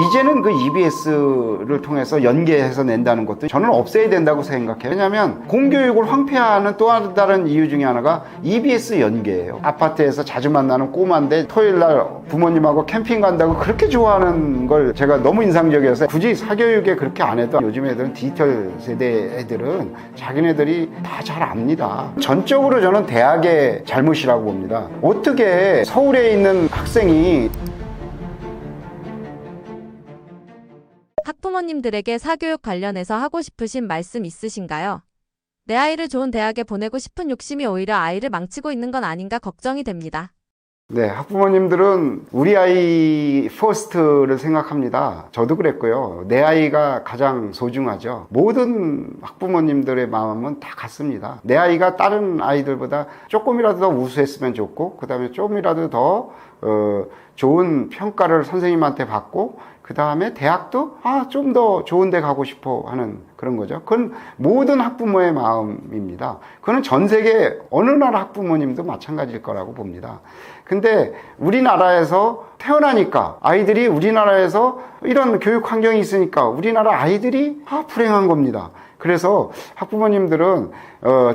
이제는 그 EBS를 통해서 연계해서 낸다는 것도 저는 없애야 된다고 생각해요. 왜냐하면 공교육을 황폐화하는 또 다른 이유 중에 하나가 EBS 연계예요. 아파트에서 자주 만나는 꼬마인데 토요일날 부모님하고 캠핑 간다고 그렇게 좋아하는 걸 제가 너무 인상적이어서 굳이 사교육에 그렇게 안 해도 요즘 애들은 디지털 세대 애들은 자기네들이 다 잘 압니다. 전적으로 저는 대학의 잘못이라고 봅니다. 어떻게 서울에 있는 학생이 학부모님들에게 사교육 관련해서 하고 싶으신 말씀 있으신가요? 내 아이를 좋은 대학에 보내고 싶은 욕심이 오히려 아이를 망치고 있는 건 아닌가 걱정이 됩니다. 네, 학부모님들은 우리 아이 퍼스트를 생각합니다. 저도 그랬고요. 내 아이가 가장 소중하죠. 모든 학부모님들의 마음은 다 같습니다. 내 아이가 다른 아이들보다 조금이라도 더 우수했으면 좋고, 그 다음에 조금이라도 더 좋은 평가를 선생님한테 받고, 그 다음에 대학도 좀 더 좋은 데 가고 싶어 하는 그런 거죠. 그건 모든 학부모의 마음입니다. 그건 전 세계 어느 나라 학부모님도 마찬가지일 거라고 봅니다. 근데 우리나라에서 태어나니까 아이들이 우리나라에서 이런 교육 환경이 있으니까 우리나라 아이들이 불행한 겁니다. 그래서 학부모님들은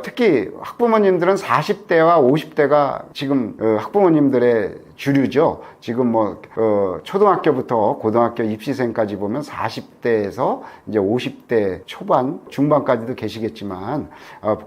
특히 학부모님들은 40대와 50대가 지금 학부모님들의 주류죠. 지금 초등학교부터 고등학교 입시생까지 보면 40대에서 이제 50대 초반, 중반까지도 계시겠지만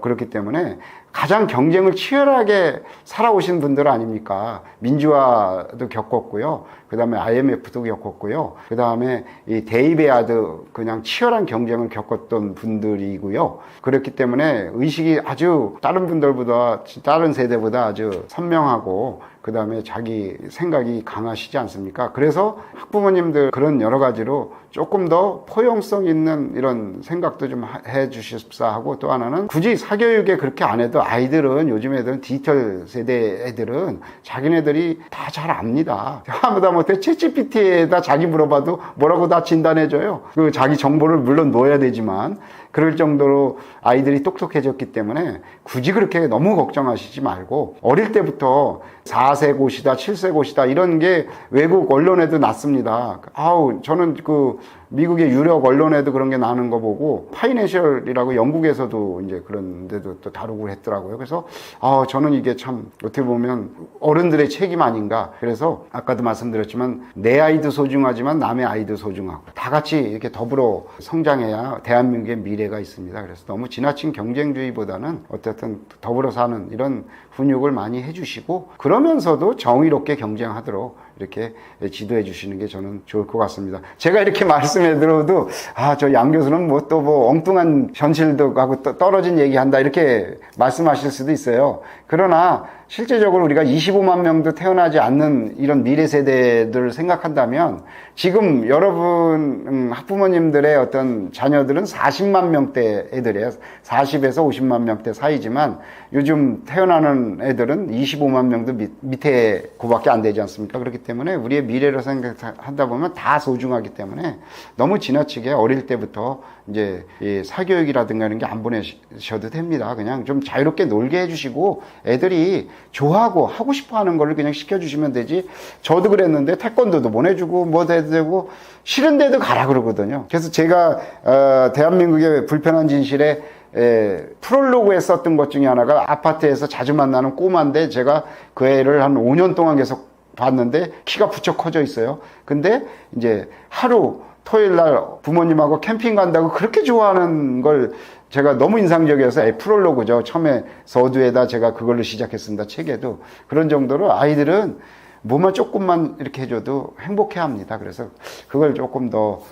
그렇기 때문에 가장 경쟁을 치열하게 살아오신 분들 아닙니까? 민주화도 겪었고요. 그 다음에 IMF도 겪었고요. 그 다음에 이 데이베아도 그냥 치열한 경쟁을 겪었던 분들이고요. 그렇기 때문에 의식이 아주 다른 분들보다, 다른 세대보다 아주 선명하고 그 다음에 자기 생각이 강하시지 않습니까? 그래서 학부모님들 그런 여러 가지로 조금 더 포용성 있는 이런 생각도 좀 해주십사 하고, 또 하나는 굳이 사교육에 그렇게 안 해도 아이들은, 요즘 애들은 디지털 세대 애들은 자기네들이 다 잘 압니다. 아무다 못해 챗GPT에다 자기 물어봐도 뭐라고 다 진단해줘요. 그 자기 정보를 물론 넣어야 되지만 그럴 정도로 아이들이 똑똑해졌기 때문에 굳이 그렇게 너무 걱정하시지 말고, 어릴 때부터 4세 고시다 7세 고시다 이런 게 외국 언론에도 났습니다. 저는 그 미국의 유력 언론에도 그런 게 나는 거 보고, 파이낸셜이라고 영국에서도 이제 그런 데도 또 다루고 했더라고요. 그래서 저는 이게 참 어떻게 보면 어른들의 책임 아닌가. 그래서 아까도 말씀드렸지만 내 아이도 소중하지만 남의 아이도 소중하고 다 같이 이렇게 더불어 성장해야 대한민국의 미래가 있습니다. 그래서 너무 지나친 경쟁주의보다는 어쨌든 더불어 사는 이런 훈육을 많이 해주시고, 그러면서도 정의롭게 경쟁하도록 이렇게 지도해 주시는 게 저는 좋을 것 같습니다. 제가 이렇게 말씀해 들어도 저 양 교수는 또 엉뚱한 현실도 하고 떨어진 얘기한다 이렇게 말씀하실 수도 있어요. 그러나 실제적으로 우리가 25만 명도 태어나지 않는 이런 미래 세대들을 생각한다면, 지금 여러분 학부모님들의 어떤 자녀들은 40만 명대 애들이에요. 40에서 50만 명대 사이지만 요즘 태어나는 애들은 25만 명도 밑에 그밖에 안 되지 않습니까? 그렇기 때문에 우리의 미래를 생각하다 보면 다 소중하기 때문에 너무 지나치게 어릴 때부터 이제 이 사교육이라든가 이런 게 안 보내셔도 됩니다. 그냥 좀 자유롭게 놀게 해주시고 애들이 좋아하고 하고 싶어 하는 거를 그냥 시켜주시면 되지. 저도 그랬는데 태권도도 보내주고 뭐 해도 되고 싫은데도 가라 그러거든요. 그래서 제가 대한민국의 불편한 진실에 프롤로그에 썼던 것 중에 하나가 아파트에서 자주 만나는 꼬마인데, 제가 그 애를 한 5년 동안 계속 봤는데 키가 부쩍 커져 있어요. 근데 이제 하루 토요일날 부모님하고 캠핑 간다고 그렇게 좋아하는 걸 제가 너무 인상적이어서 프롤로그죠. 처음에 서두에다 제가 그걸로 시작했습니다. 책에도. 그런 정도로 아이들은 뭐만 조금만 이렇게 해줘도 행복해 합니다. 그래서 그걸 조금 더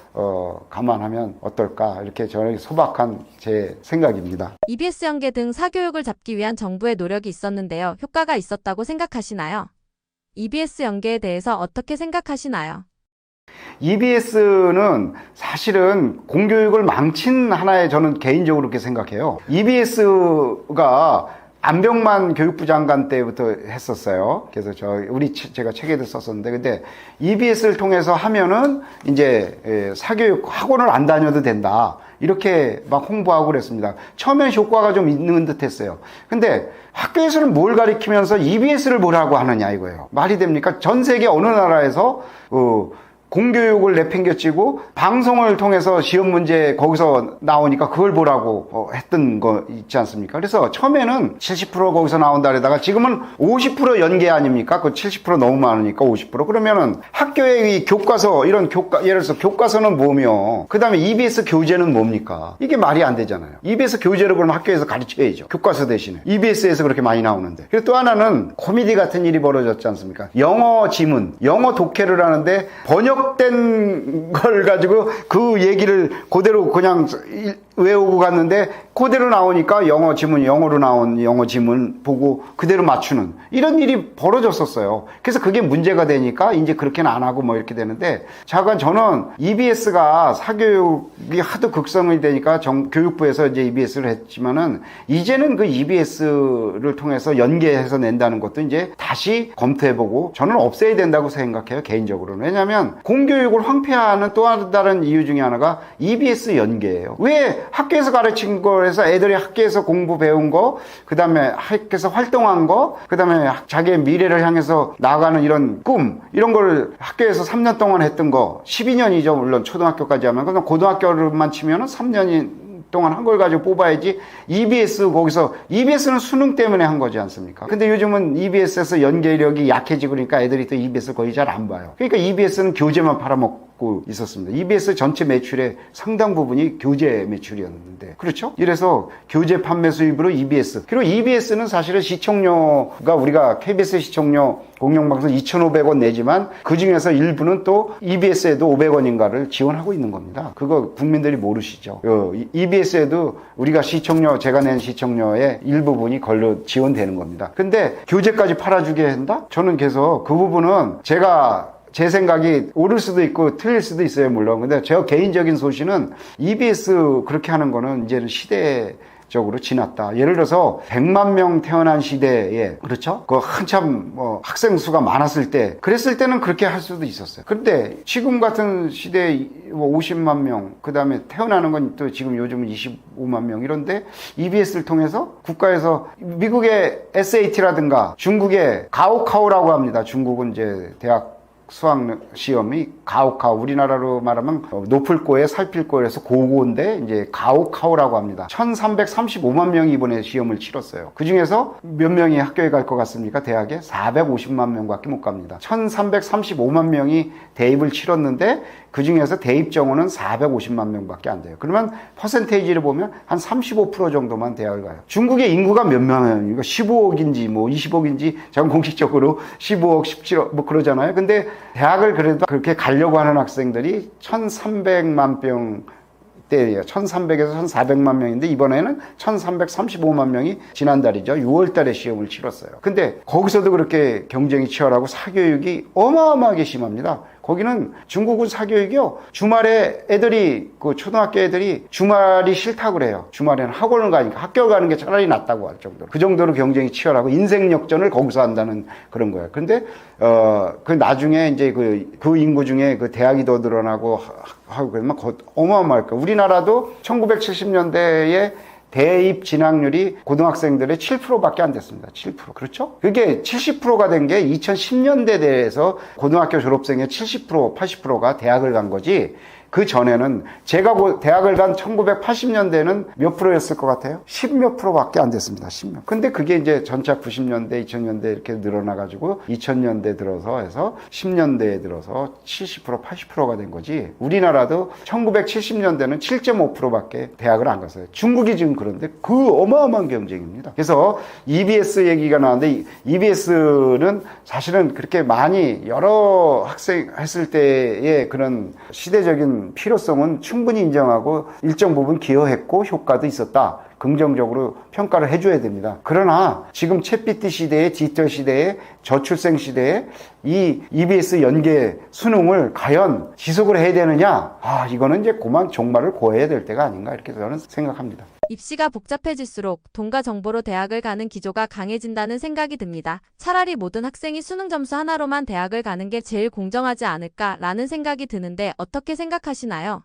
감안하면 어떨까, 이렇게 저는 소박한 제 생각입니다. EBS 연계 등 사교육을 잡기 위한 정부의 노력이 있었는데요. 효과가 있었다고 생각하시나요? EBS 연계에 대해서 어떻게 생각하시나요? EBS는 사실은 공교육을 망친 하나의, 저는 개인적으로 그렇게 생각해요. EBS가 안병만 교육부 장관 때부터 했었어요. 그래서 제가 책에도 썼었는데, 근데 EBS를 통해서 하면은 이제 사교육 학원을 안 다녀도 된다, 이렇게 막 홍보하고 그랬습니다. 처음엔 효과가 좀 있는 듯 했어요. 근데 학교에서는 뭘 가리키면서 EBS를 뭐라고 하느냐 이거예요. 말이 됩니까? 전 세계 어느 나라에서 공교육을 내팽개치고 방송을 통해서 시험 문제 거기서 나오니까 그걸 보라고 했던 거 있지 않습니까? 그래서 처음에는 70% 거기서 나온다 그러다가 지금은 50% 연계 아닙니까? 그 70% 너무 많으니까 50%. 그러면은 학교의 이 교과서, 이런 예를 들어서 교과서는 뭐며, 그 다음에 EBS 교재는 뭡니까? 이게 말이 안 되잖아요. EBS 교재를 그럼 학교에서 가르쳐야죠. 교과서 대신에. EBS에서 그렇게 많이 나오는데. 그리고 또 하나는 코미디 같은 일이 벌어졌지 않습니까? 영어 지문, 영어 독해를 하는데 번역된 걸 가지고 그 얘기를 그대로 그냥 외우고 갔는데 그대로 나오니까 영어 지문, 영어로 나온 영어 지문 보고 그대로 맞추는 이런 일이 벌어졌었어요. 그래서 그게 문제가 되니까 이제 그렇게는 안 하고 뭐 이렇게 되는데, 잠깐 저는 EBS가 사교육이 하도 극성이 되니까 교육부에서 이제 EBS를 했지만은 이제는 그 EBS를 통해서 연계해서 낸다는 것도 이제 다시 검토해보고 저는 없애야 된다고 생각해요, 개인적으로는. 왜냐하면 공교육을 황폐화하는 또 다른 이유 중에 하나가 EBS 연계예요. 왜 학교에서 가르친 거에서 애들이 학교에서 공부 배운 거, 그 다음에 학교에서 활동한 거, 그 다음에 자기의 미래를 향해서 나아가는 이런 꿈, 이런 걸 학교에서 3년 동안 했던 거, 12년이죠 물론 초등학교까지 하면. 그럼 고등학교만 치면은 3년 동안 한 걸 가지고 뽑아야지. 거기서 EBS는 수능 때문에 한 거지 않습니까? 근데 요즘은 EBS에서 연계력이 약해지고 그러니까 애들이 또 EBS 거의 잘 안 봐요. 그러니까 EBS는 교재만 팔아먹고 있었습니다. EBS 전체 매출의 상당 부분이 교재 매출이었는데, 그렇죠? 이래서 교재 판매 수입으로 EBS, 그리고 EBS는 사실은 시청료가 우리가 KBS 시청료 공영방송 2,500원 내지만 그 중에서 일부는 또 EBS에도 500원인가를 지원하고 있는 겁니다. 그거 국민들이 모르시죠. EBS에도 우리가 제가 낸 시청료의 일부분이 걸로 지원되는 겁니다. 근데 교재까지 팔아주게 한다? 저는 계속 그 부분은 제 생각이 옳을 수도 있고 틀릴 수도 있어요, 물론. 근데 제 개인적인 소신은 EBS 그렇게 하는 거는 이제는 시대적으로 지났다. 예를 들어서 100만 명 태어난 시대에, 그렇죠? 그 한참 학생 수가 많았을 때, 그랬을 때는 그렇게 할 수도 있었어요. 그런데 지금 같은 시대에 50만 명, 그 다음에 태어나는 건 또 지금 요즘은 25만 명 이런데 EBS를 통해서 국가에서 미국의 SAT라든가 중국의 가오카오라고 합니다. 중국은 이제 대학 수학 시험이 가오카오, 우리나라로 말하면 높을 거에 살필 거에서 고고인데 이제 가오카오라고 합니다. 1335만 명이 이번에 시험을 치렀어요. 그 중에서 몇 명이 학교에 갈 것 같습니까? 대학에 450만 명밖에 못 갑니다. 1335만 명이 대입을 치렀는데 그 중에서 대입 정원은 450만 명밖에 안 돼요. 그러면 퍼센테이지를 보면 한 35% 정도만 대학을 가요. 중국의 인구가 몇 명이니까 15억인지 뭐 20억인지 전 공식적으로 15억, 17억 뭐 그러잖아요. 근데 대학을 그래도 그렇게 가려고 하는 학생들이 1300만 명 때예요. 1300에서 1400만 명인데 이번에는 1335만 명이 지난달이죠. 6월 달에 시험을 치렀어요. 근데 거기서도 그렇게 경쟁이 치열하고 사교육이 어마어마하게 심합니다. 거기는 중국은 사교육이요. 주말에 그 초등학교 애들이 주말이 싫다고 그래요. 주말에는 학원을 가니까 학교 가는 게 차라리 낫다고 할 정도로. 그 정도로 경쟁이 치열하고 인생 역전을 거기서 한다는 그런 거예요. 근데, 그 나중에 이제 그 인구 중에 그 대학이 더 늘어나고 하고 그러면 어마어마할 거예요. 우리나라도 1970년대에 대입 진학률이 고등학생들의 7%밖에 안 됐습니다. 7%. 그렇죠? 그게 70%가 된 게 2010년대 대에서 고등학교 졸업생의 70%, 80%가 대학을 간 거지. 그 전에는 제가 대학을 간 1980년대는 몇 프로였을 것 같아요? 10몇 프로밖에 안 됐습니다. 10몇. 근데 그게 이제 전차 90년대, 2000년대 이렇게 늘어나가지고 2000년대 들어서 해서 10년대에 들어서 70%, 80%가 된 거지. 우리나라도 1970년대는 7.5%밖에 대학을 안 갔어요. 중국이 지금 그런데 그 어마어마한 경쟁입니다. 그래서 EBS 얘기가 나왔는데 EBS는 사실은 그렇게 많이 여러 학생 했을 때의 그런 시대적인 필요성은 충분히 인정하고 일정 부분 기여했고 효과도 있었다. 긍정적으로 평가를 해줘야 됩니다. 그러나 지금 챗GPT 시대에, 디지털 시대에, 저출생 시대에 이 EBS 연계 수능을 과연 지속을 해야 되느냐? 이거는 이제 그만 종말을 고해야 될 때가 아닌가 이렇게 저는 생각합니다. 입시가 복잡해질수록 돈과 정보로 대학을 가는 기조가 강해진다는 생각이 듭니다. 차라리 모든 학생이 수능 점수 하나로만 대학을 가는 게 제일 공정하지 않을까라는 생각이 드는데 어떻게 생각하시나요?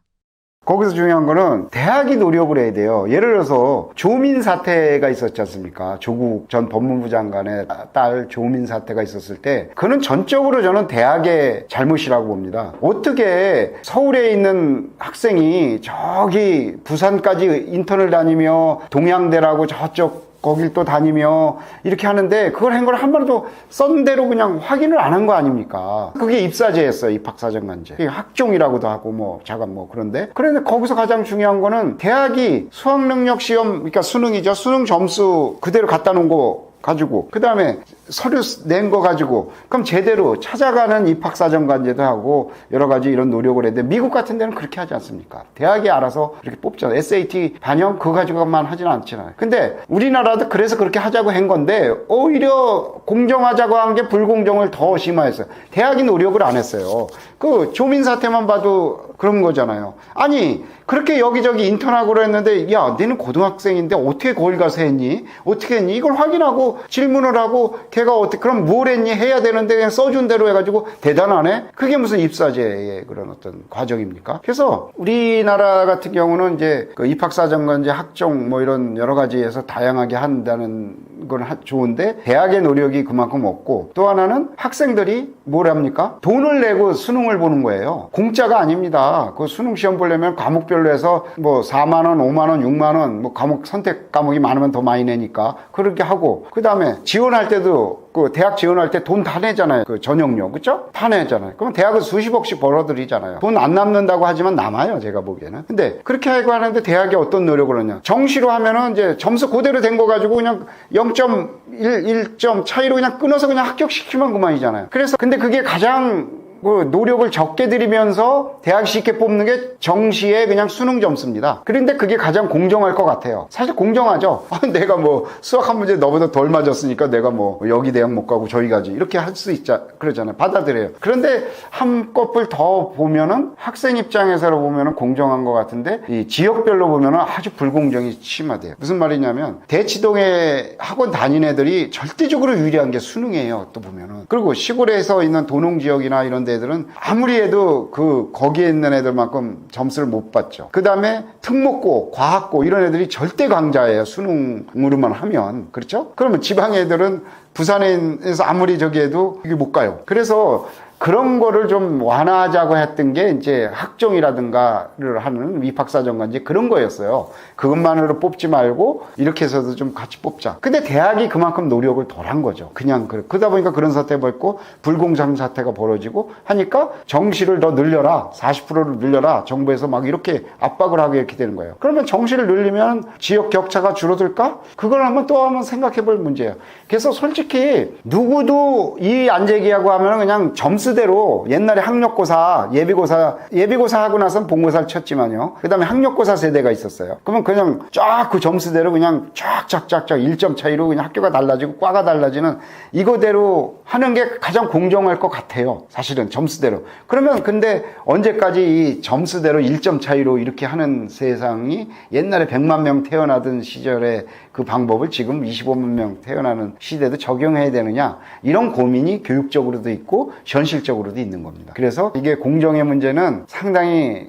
거기서 중요한 거는 대학이 노력을 해야 돼요. 예를 들어서 조민 사태가 있었지 않습니까? 조국 전 법무부 장관의 딸 조민 사태가 있었을 때 그는 전적으로 저는 대학의 잘못이라고 봅니다. 어떻게 서울에 있는 학생이 저기 부산까지 인턴을 다니며 동양대라고 저쪽 거길 또 다니며 이렇게 하는데 그걸 한 걸 한 번도 썬 대로 그냥 확인을 안 한 거 아닙니까? 그게 입사제였어요. 입학사정관제. 그게 학종이라고도 하고 뭐 자간 뭐 그런데 거기서 가장 중요한 거는 대학이 수학능력 시험 그러니까 수능이죠. 수능 점수 그대로 갖다 놓은 거 가지고 그 다음에 서류 낸 거 가지고 그럼 제대로 찾아가는 입학사정관제도 하고 여러 가지 이런 노력을 했는데 미국 같은 데는 그렇게 하지 않습니까? 대학이 알아서 이렇게 뽑잖아요. SAT 반영 그거 가지고만 하지는 않잖아요. 근데 우리나라도 그래서 그렇게 하자고 한 건데 오히려 공정하자고 한 게 불공정을 더 심화했어요. 대학이 노력을 안 했어요. 그 조민 사태만 봐도 그런 거잖아요. 아니 그렇게 여기저기 인턴하고 그랬는데 야 너는 고등학생인데 어떻게 거길 가서 했니? 어떻게 했니? 이걸 확인하고 질문을 하고 걔가 어떻게 그럼 뭘 했니? 해야 되는데 그냥 써준 대로 해가지고 대단하네? 그게 무슨 입사제의 그런 어떤 과정입니까? 그래서 우리나라 같은 경우는 이제 그 입학사정관제 학종 뭐 이런 여러 가지에서 다양하게 한다는 건 좋은데 대학의 노력이 그만큼 없고 또 하나는 학생들이 뭘 합니까? 돈을 내고 수능을 보는 거예요. 공짜가 아닙니다. 그 수능 시험 보려면 과목별로 해서 뭐 4만 원, 5만 원, 6만 원 뭐 과목 선택 과목이 많으면 더 많이 내니까 그렇게 하고 그 다음에 지원할 때도 그 대학 지원할 때 돈 다 내잖아요. 그 전형료 그죠? 다 내잖아요. 그러면 대학은 수십억씩 벌어들이잖아요. 돈 안 남는다고 하지만 남아요. 제가 보기에는. 근데 그렇게 하고 하는데 대학이 어떤 노력을 하냐? 정시로 하면은 이제 점수 그대로 된 거 가지고 그냥 0.1점 차이로 그냥 끊어서 그냥 합격시키면 그만이잖아요. 그래서 근데 그게 가장 그 노력을 적게 들이면서 대학 쉽게 뽑는 게 정시의 그냥 수능 점수입니다. 그런데 그게 가장 공정할 것 같아요. 사실 공정하죠. 내가 뭐 수학 한 문제 너보다 덜 맞았으니까 내가 뭐 여기 대학 못 가고 저기 가지 이렇게 할 수 있자 그러잖아요. 받아들여요. 그런데 한꺼풀 더 보면은 학생 입장에서 보면은 공정한 것 같은데 이 지역별로 보면은 아주 불공정이 심하대요. 무슨 말이냐면 대치동에 학원 다닌 애들이 절대적으로 유리한 게 수능이에요. 또 보면은 그리고 시골에서 있는 도농 지역이나 이런 데 애들은 아무리 해도 그 거기에 있는 애들만큼 점수를 못 받죠. 그 다음에 특목고, 과학고 이런 애들이 절대 강자예요. 수능으로만 하면. 그렇죠? 그러면 지방 애들은 부산에서 아무리 저기 해도 이게 못 가요. 그래서 그런 거를 좀 완화하자고 했던 게 이제 학종이라든가를 하는 입학사정관제 그런 거였어요. 그것만으로 뽑지 말고 이렇게 해서도 좀 같이 뽑자. 근데 대학이 그만큼 노력을 덜 한 거죠. 그냥 그러다 보니까 그런 사태가 벌고 불공정 사태가 벌어지고 하니까 정시를 더 늘려라. 40%를 늘려라. 정부에서 막 이렇게 압박을 하고 이렇게 되는 거예요. 그러면 정시를 늘리면 지역 격차가 줄어들까? 그걸 한번 생각해 볼 문제예요. 그래서 솔직히 누구도 이 안재기하고 하면 그냥 점수대로 옛날에 학력고사, 예비고사 하고 나서는 본고사를 쳤지만요. 그 다음에 학력고사 세대가 있었어요. 그러면 그냥 쫙 그 점수대로 그냥 쫙 1점 차이로 그냥 학교가 달라지고 과가 달라지는 이거대로 하는 게 가장 공정할 것 같아요. 사실은 점수대로. 그러면 근데 언제까지 이 점수대로 1점 차이로 이렇게 하는 세상이 옛날에 100만 명 태어나던 시절에 그 방법을 지금 25만 명 태어나는 시대도 적용해야 되느냐 이런 고민이 교육적으로도 있고 현실적으로도 있는 겁니다. 그래서 이게 공정의 문제는 상당히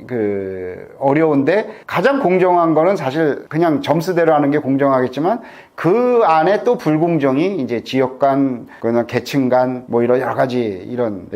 어려운데 가장 공정한 거는 사실 그냥 점수대로 하는 게 공정하겠지만 그 안에 또 불공정이 이제 지역 간, 그냥 계층 간, 뭐 이런 여러 가지 이런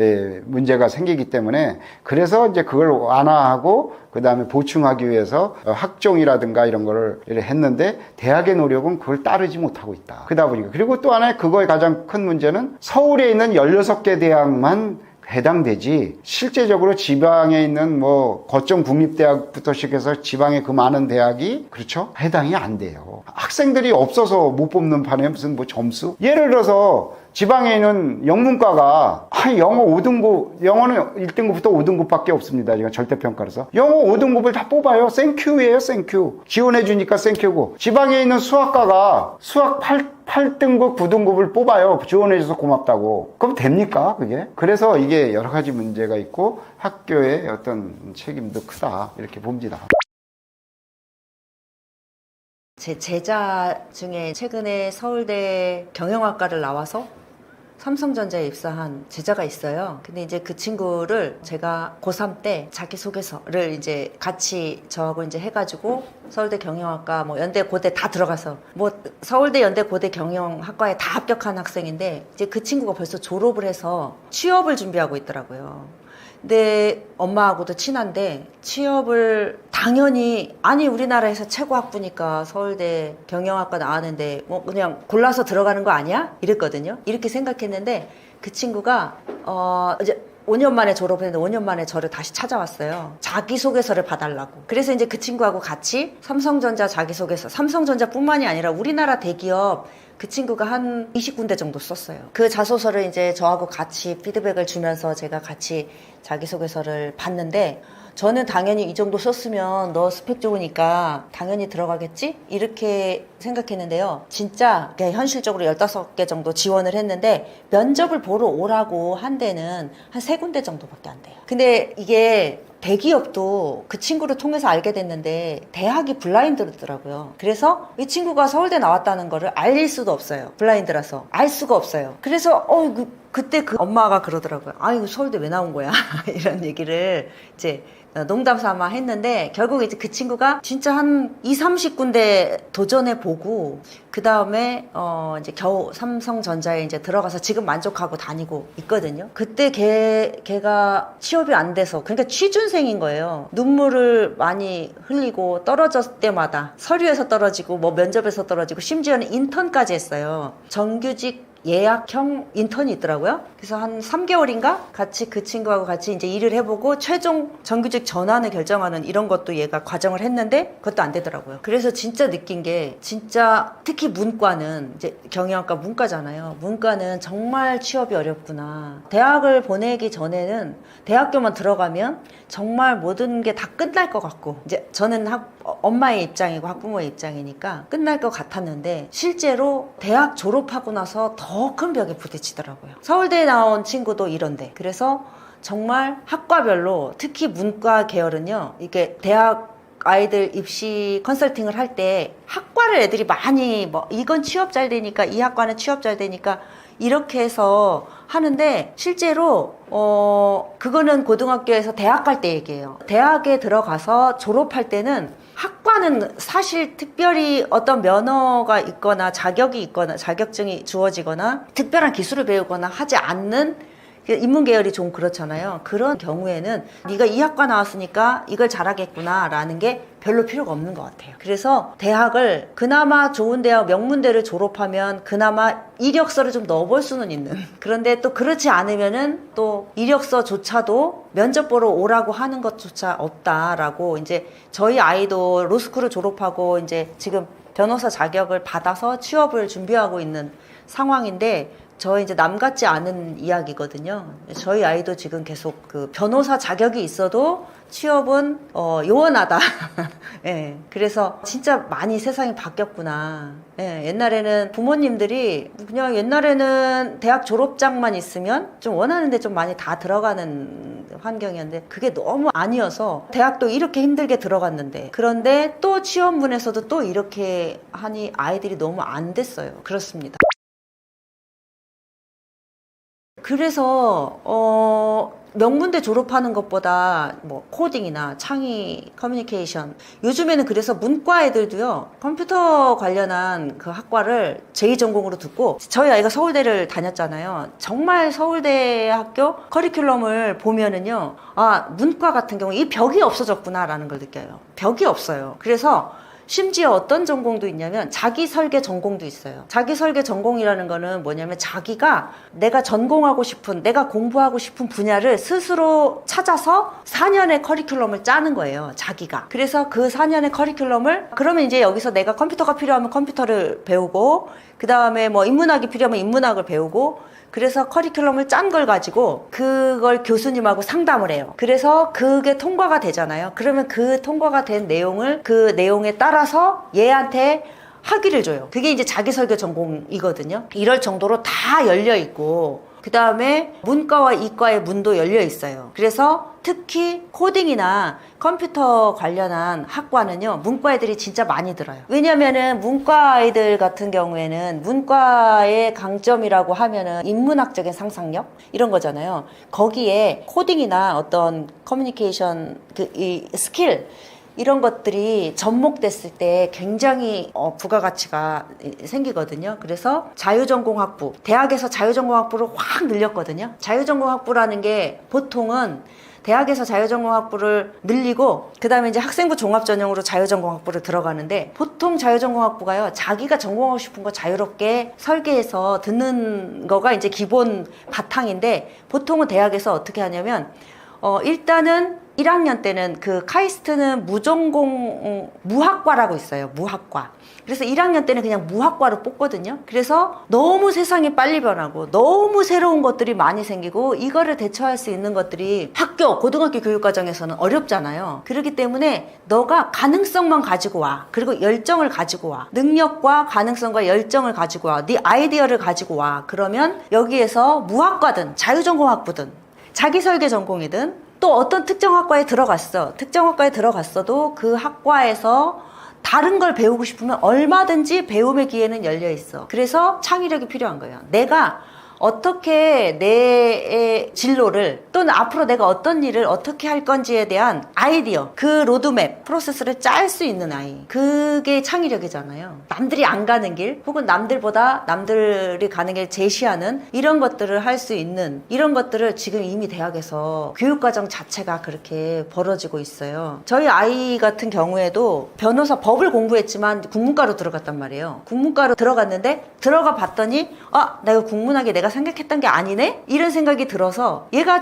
문제가 생기기 때문에 그래서 이제 그걸 완화하고 그 다음에 보충하기 위해서 학종이라든가 이런 거를 했는데 대학의 노력은 그걸 따르지 못하고 있다. 그러다 보니까 그리고 또 하나의 그거의 가장 큰 문제는 서울에 있는 16개 대학만 해당되지 실제적으로 지방에 있는 뭐 거점 국립대학부터 시작해서 지방의 그 많은 대학이 그렇죠? 해당이 안 돼요. 학생들이 없어서 못 뽑는 판에 무슨 뭐 점수? 예를 들어서 지방에 있는 영문과가 영어 5등급, 영어는 1등급부터 5등급밖에 없습니다. 지금 절대평가로서. 영어 5등급을 다 뽑아요. 땡큐예요, 땡큐. 지원해주니까 땡큐고. 지방에 있는 수학과가 수학 8등급, 9등급을 뽑아요. 지원해줘서 고맙다고. 그럼 됩니까, 그게? 그래서 이게 여러 가지 문제가 있고 학교의 어떤 책임도 크다. 이렇게 봅니다. 제 제자 중에 최근에 서울대 경영학과를 나와서 삼성전자에 입사한 제자가 있어요. 근데 이제 그 친구를 제가 고3 때 자기소개서를 이제 같이 저하고 이제 해가지고 서울대 경영학과 뭐 연대 고대 다 들어가서 뭐 서울대 연대 고대 경영학과에 다 합격한 학생인데 이제 그 친구가 벌써 졸업을 해서 취업을 준비하고 있더라고요. 근데 엄마하고도 친한데 취업을 당연히 아니 우리나라에서 최고 학부니까 서울대 경영학과 나왔는데 뭐 그냥 골라서 들어가는 거 아니야? 이랬거든요. 이렇게 생각했는데 그 친구가 이제 5년 만에 졸업했는데 5년 만에 저를 다시 찾아왔어요. 자기소개서를 봐달라고. 그래서 이제 그 친구하고 같이 삼성전자 자기소개서, 삼성전자뿐만이 아니라 우리나라 대기업 그 친구가 한 20군데 정도 썼어요. 그 자소서를 이제 저하고 같이 피드백을 주면서 제가 같이 자기소개서를 봤는데 저는 당연히 이 정도 썼으면 너 스펙 좋으니까 당연히 들어가겠지? 이렇게 생각했는데요. 진짜 현실적으로 15개 정도 지원을 했는데 면접을 보러 오라고 한 데는 한 3군데 정도밖에 안 돼요. 근데 이게 대기업도 그 친구를 통해서 알게 됐는데 대학이 블라인드더라고요. 그래서 이 친구가 서울대 나왔다는 거를 알릴 수도 없어요. 블라인드라서 알 수가 없어요. 그래서 그때 그 엄마가 그러더라고요. 아이고 서울대 왜 나온 거야? 이런 얘기를 이제 농담 삼아 했는데 결국 이제 그 친구가 진짜 한 30군데 도전해 보고 그 다음에 이제 겨우 삼성전자에 이제 들어가서 지금 만족하고 다니고 있거든요. 그때 걔가 취업이 안 돼서 그러니까 취준생인 거예요. 눈물을 많이 흘리고 떨어졌을 때마다 서류에서 떨어지고 뭐 면접에서 떨어지고 심지어는 인턴까지 했어요. 정규직 예약형 인턴이 있더라고요. 그래서 한 3개월인가 같이 그 친구하고 같이 이제 일을 해보고 최종 정규직 전환을 결정하는 이런 것도 얘가 과정을 했는데 그것도 안 되더라고요. 그래서 진짜 느낀 게 진짜 특히 문과는 이제 경영학과 문과잖아요. 문과는 정말 취업이 어렵구나. 대학을 보내기 전에는 대학교만 들어가면 정말 모든 게 다 끝날 것 같고 이제 저는 엄마의 입장이고 학부모의 입장이니까 끝날 것 같았는데 실제로 대학 졸업하고 나서 더 큰 벽에 부딪히더라고요. 서울대에 나온 친구도 이런데 그래서 정말 학과별로 특히 문과 계열은요 이게 대학 아이들 입시 컨설팅을 할 때 학과를 애들이 많이 뭐 이건 취업 잘 되니까 이 학과는 취업 잘 되니까 이렇게 해서 하는데 실제로 그거는 고등학교에서 대학 갈 때 얘기예요. 대학에 들어가서 졸업할 때는 학과는 사실 특별히 어떤 면허가 있거나 자격이 있거나 자격증이 주어지거나 특별한 기술을 배우거나 하지 않는 인문계열이 좀 그렇잖아요. 그런 경우에는 네가 이 학과 나왔으니까 이걸 잘하겠구나 라는 게 별로 필요가 없는 것 같아요. 그래서 대학을 그나마 좋은 대학 명문대를 졸업하면 그나마 이력서를 좀 넣어볼 수는 있는 그런데 또 그렇지 않으면은 또 이력서조차도 면접 보러 오라고 하는 것조차 없다라고 이제 저희 아이도 로스쿨을 졸업하고 이제 지금 변호사 자격을 받아서 취업을 준비하고 있는 상황인데 저 이제 남 같지 않은 이야기거든요. 저희 아이도 지금 계속 그 변호사 자격이 있어도 취업은 요원하다. 예, 그래서 진짜 많이 세상이 바뀌었구나. 예, 옛날에는 부모님들이 그냥 옛날에는 대학 졸업장만 있으면 좀 원하는데 좀 많이 다 들어가는 환경이었는데 그게 너무 아니어서 대학도 이렇게 힘들게 들어갔는데 그런데 또 취업문에서도 또 이렇게 하니 아이들이 너무 안 됐어요. 그렇습니다. 그래서 명문대 졸업하는 것보다 뭐 코딩이나 창의 커뮤니케이션 요즘에는 그래서 문과 애들도요 컴퓨터 관련한 그 학과를 제2전공으로 듣고 저희 아이가 서울대를 다녔잖아요. 정말 서울대 학교 커리큘럼을 보면은요 문과 같은 경우 이 벽이 없어졌구나 라는 걸 느껴요. 벽이 없어요. 그래서 심지어 어떤 전공도 있냐면 자기 설계 전공도 있어요. 자기 설계 전공이라는 거는 뭐냐면 자기가 내가 전공하고 싶은 내가 공부하고 싶은 분야를 스스로 찾아서 4년의 커리큘럼을 짜는 거예요. 자기가. 그래서 그 4년의 커리큘럼을 그러면 이제 여기서 내가 컴퓨터가 필요하면 컴퓨터를 배우고 그 다음에 뭐 인문학이 필요하면 인문학을 배우고 그래서 커리큘럼을 짠 걸 가지고 그걸 교수님하고 상담을 해요. 그래서 그게 통과가 되잖아요. 그러면 그 통과가 된 내용을 그 내용에 따라서 얘한테 학위를 줘요. 그게 이제 자기 설계 전공이거든요. 이럴 정도로 다 열려 있고 그 다음에 문과와 이과의 문도 열려 있어요. 그래서 특히 코딩이나 컴퓨터 관련한 학과는요, 문과 애들이 진짜 많이 들어요. 왜냐면은 문과 아이들 같은 경우에는 문과의 강점이라고 하면은 인문학적인 상상력 이런 거잖아요. 거기에 코딩이나 어떤 커뮤니케이션 이 스킬 이런 것들이 접목됐을 때 굉장히 부가가치가 생기거든요. 그래서 자유전공학부, 대학에서 자유전공학부를 확 늘렸거든요. 자유전공학부라는 게 보통은 대학에서 자유전공학부를 늘리고 그 다음에 이제 학생부 종합전형으로 자유전공학부를 들어가는데, 보통 자유전공학부가요, 자기가 전공하고 싶은 거 자유롭게 설계해서 듣는 거가 이제 기본 바탕인데, 보통은 대학에서 어떻게 하냐면 일단은 1학년 때는 그 카이스트는 무전공 무학과라고 있어요. 무학과. 그래서 1학년 때는 그냥 무학과로 뽑거든요. 그래서 너무 세상이 빨리 변하고 너무 새로운 것들이 많이 생기고 이거를 대처할 수 있는 것들이 고등학교 교육과정에서는 어렵잖아요. 그렇기 때문에 너가 가능성만 가지고 와. 그리고 열정을 가지고 와. 능력과 가능성과 열정을 가지고 와. 네 아이디어를 가지고 와. 그러면 여기에서 무학과든 자유전공학부든 자기 설계 전공이든 또 어떤 특정 학과에 들어갔어. 특정 학과에 들어갔어도 그 학과에서 다른 걸 배우고 싶으면 얼마든지 배움의 기회는 열려 있어. 그래서 창의력이 필요한 거예요. 내가 어떻게 내 진로를, 또는 앞으로 내가 어떤 일을 어떻게 할 건지에 대한 아이디어, 그 로드맵, 프로세스를 짤 수 있는 아이. 그게 창의력이잖아요. 남들이 안 가는 길, 혹은 남들보다 남들이 가는 길 제시하는 이런 것들을 할 수 있는, 이런 것들을 지금 이미 대학에서 교육과정 자체가 그렇게 벌어지고 있어요. 저희 아이 같은 경우에도 변호사 법을 공부했지만 국문과로 들어갔단 말이에요. 국문과로 들어갔는데 들어가 봤더니 내가 국문학이 내가 생각했던 게 아니네? 이런 생각이 들어서 얘가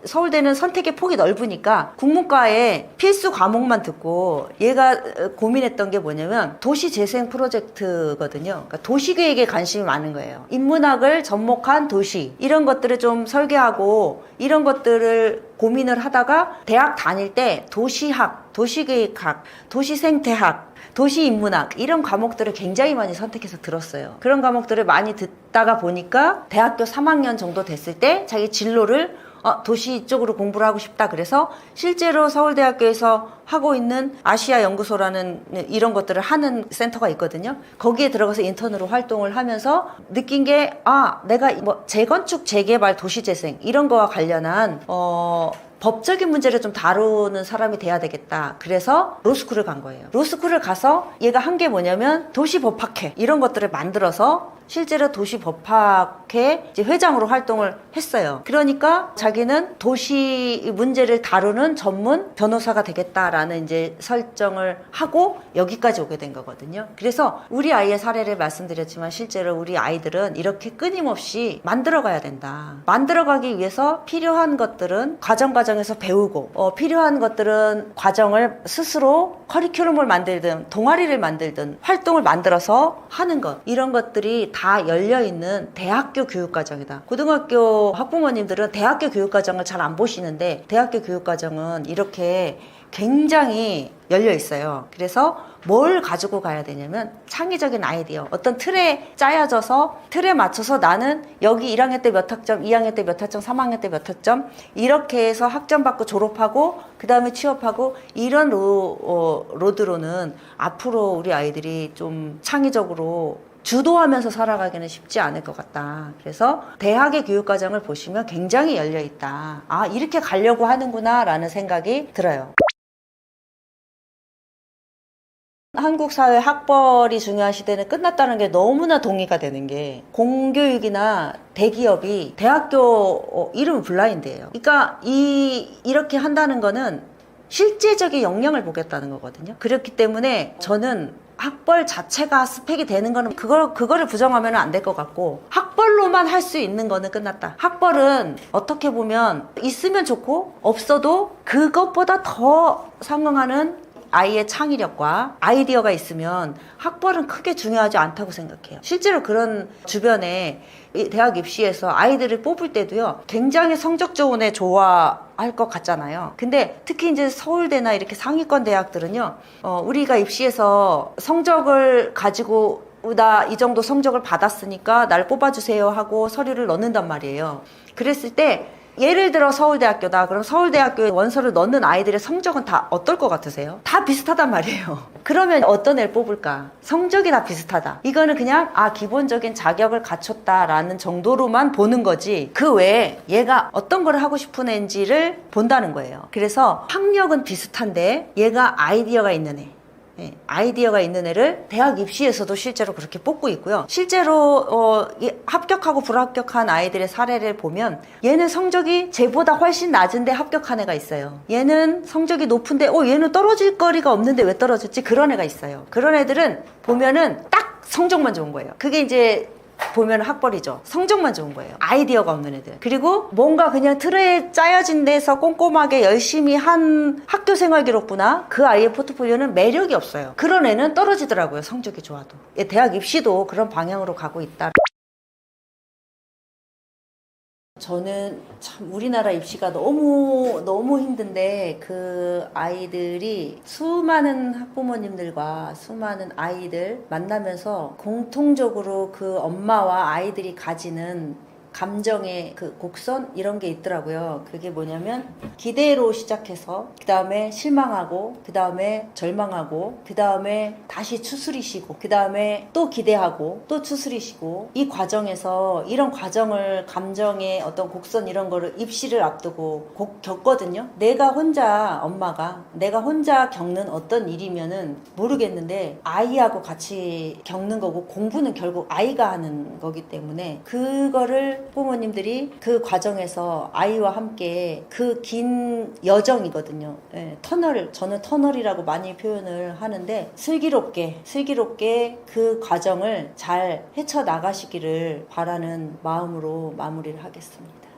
서울대는 선택의 폭이 넓으니까 국문과에 필수 과목만 듣고, 얘가 고민했던 게 뭐냐면 도시재생 프로젝트거든요. 그러니까 도시계획에 관심이 많은 거예요. 인문학을 접목한 도시, 이런 것들을 좀 설계하고 이런 것들을 고민을 하다가 대학 다닐 때 도시학, 도시계획학, 도시생태학, 도시인문학 이런 과목들을 굉장히 많이 선택해서 들었어요. 그런 과목들을 많이 듣다가 보니까 대학교 3학년 정도 됐을 때 자기 진로를 도시 쪽으로 공부를 하고 싶다. 그래서 실제로 서울대학교에서 하고 있는 아시아 연구소라는 이런 것들을 하는 센터가 있거든요. 거기에 들어가서 인턴으로 활동을 하면서 느낀 게 내가 뭐 재건축, 재개발, 도시재생 이런 거와 관련한 법적인 문제를 좀 다루는 사람이 돼야 되겠다. 그래서 로스쿨을 간 거예요. 로스쿨을 가서 얘가 한 게 뭐냐면 도시법학회 이런 것들을 만들어서 실제로 도시법학회 이제 회장으로 활동을 했어요. 그러니까 자기는 도시 문제를 다루는 전문 변호사가 되겠다라는 이제 설정을 하고 여기까지 오게 된 거거든요. 그래서 우리 아이의 사례를 말씀드렸지만 실제로 우리 아이들은 이렇게 끊임없이 만들어가야 된다. 만들어가기 위해서 필요한 것들은 과정에서 배우고 필요한 것들은 과정을 스스로 커리큘럼을 만들든 동아리를 만들든 활동을 만들어서 하는 것, 이런 것들이 다 열려있는 대학교 교육과정이다. 고등학교 학부모님들은 대학교 교육과정을 잘 안 보시는데 대학교 교육과정은 이렇게 굉장히 열려 있어요. 그래서 뭘 가지고 가야 되냐면 창의적인 아이디어, 어떤 틀에 짜여져서 틀에 맞춰서 나는 여기 1학년 때 몇 학점, 2학년 때 몇 학점, 3학년 때 몇 학점 이렇게 해서 학점 받고 졸업하고 그 다음에 취업하고 이런 로드로는 앞으로 우리 아이들이 좀 창의적으로 주도하면서 살아가기는 쉽지 않을 것 같다. 그래서 대학의 교육과정을 보시면 굉장히 열려있다. 이렇게 가려고 하는구나 라는 생각이 들어요. 한국 사회 학벌이 중요한 시대는 끝났다는 게 너무나 동의가 되는 게, 공교육이나 대기업이 대학교 이름은 블라인드예요. 그러니까 이렇게 한다는 거는 실제적인 역량을 보겠다는 거거든요. 그렇기 때문에 저는 학벌 자체가 스펙이 되는 거는 그거를 부정하면 안 될 것 같고, 학벌로만 할 수 있는 거는 끝났다. 학벌은 어떻게 보면 있으면 좋고 없어도 그것보다 더 상응하는 아이의 창의력과 아이디어가 있으면 학벌은 크게 중요하지 않다고 생각해요. 실제로 그런 주변에 대학 입시에서 아이들을 뽑을 때도요, 굉장히 성적 좋은 애 좋아할 것 같잖아요. 근데 특히 이제 서울대나 이렇게 상위권 대학들은요, 우리가 입시에서 성적을 가지고 나 이 정도 성적을 받았으니까 날 뽑아주세요 하고 서류를 넣는단 말이에요. 그랬을 때 예를 들어 서울대학교다. 그럼 서울대학교에 원서를 넣는 아이들의 성적은 다 어떨 것 같으세요? 다 비슷하단 말이에요. 그러면 어떤 애를 뽑을까? 성적이 다 비슷하다. 이거는 그냥 기본적인 자격을 갖췄다라는 정도로만 보는 거지, 그 외에 얘가 어떤 걸 하고 싶은 애인지를 본다는 거예요. 그래서 학력은 비슷한데 얘가 아이디어가 있는 애, 아이디어가 있는 애를 대학 입시에서도 실제로 그렇게 뽑고 있고요. 실제로 합격하고 불합격한 아이들의 사례를 보면 얘는 성적이 쟤보다 훨씬 낮은데 합격한 애가 있어요. 얘는 성적이 높은데 얘는 떨어질 거리가 없는데 왜 떨어졌지? 그런 애가 있어요. 그런 애들은 보면은 딱 성적만 좋은 거예요. 그게 이제 보면 학벌이죠. 성적만 좋은 거예요. 아이디어가 없는 애들. 그리고 뭔가 그냥 틀에 짜여진 데서 꼼꼼하게 열심히 한 학교 생활 기록부나 그 아이의 포트폴리오는 매력이 없어요. 그런 애는 떨어지더라고요. 성적이 좋아도. 대학 입시도 그런 방향으로 가고 있다. 저는 참 우리나라 입시가 너무 힘든데, 그 아이들이 수많은 학부모님들과 수많은 아이들 만나면서 공통적으로 그 엄마와 아이들이 가지는 감정의 그 곡선 이런 게 있더라고요. 그게 뭐냐면 기대로 시작해서 그 다음에 실망하고 그 다음에 절망하고 그 다음에 다시 추스리시고 그 다음에 또 기대하고 또 추스리시고, 이 과정에서 이런 과정을 감정의 어떤 곡선 이런 거를 입시를 앞두고 겪거든요. 내가 혼자 엄마가 내가 혼자 겪는 어떤 일이면은 모르겠는데 아이하고 같이 겪는 거고, 공부는 결국 아이가 하는 거기 때문에 그거를 부모님들이 그 과정에서 아이와 함께 그 긴 여정이거든요. 저는 터널이라고 많이 표현을 하는데, 슬기롭게 그 과정을 잘 헤쳐나가시기를 바라는 마음으로 마무리를 하겠습니다.